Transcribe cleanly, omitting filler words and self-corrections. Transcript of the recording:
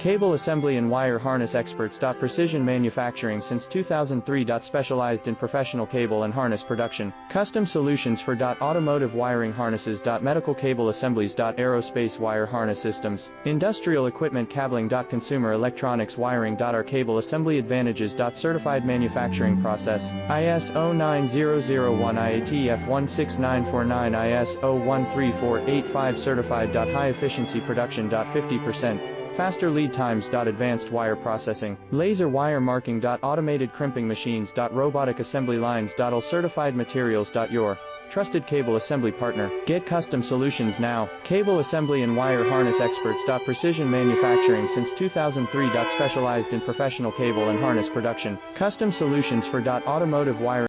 Cable assembly and wire harness experts. Precision manufacturing since 2003. Specialized in professional cable and harness production. Custom solutions for automotive wiring harnesses. Medical cable assemblies. Aerospace wire harness systems. Industrial equipment cabling. Consumer electronics wiring. Our cable assembly advantages. Certified manufacturing process. iso9001 IATF 16949 ISO 13485 certified. High efficiency production. 50%. Faster lead times. Advanced wire processing. Laser wire marking. Automated crimping machines. Robotic assembly lines. All certified materials. Your trusted cable assembly partner. Get custom solutions now. Cable assembly and wire harness experts. Precision manufacturing since 2003. Specialized in professional cable and harness production. Custom solutions for automotive wiring.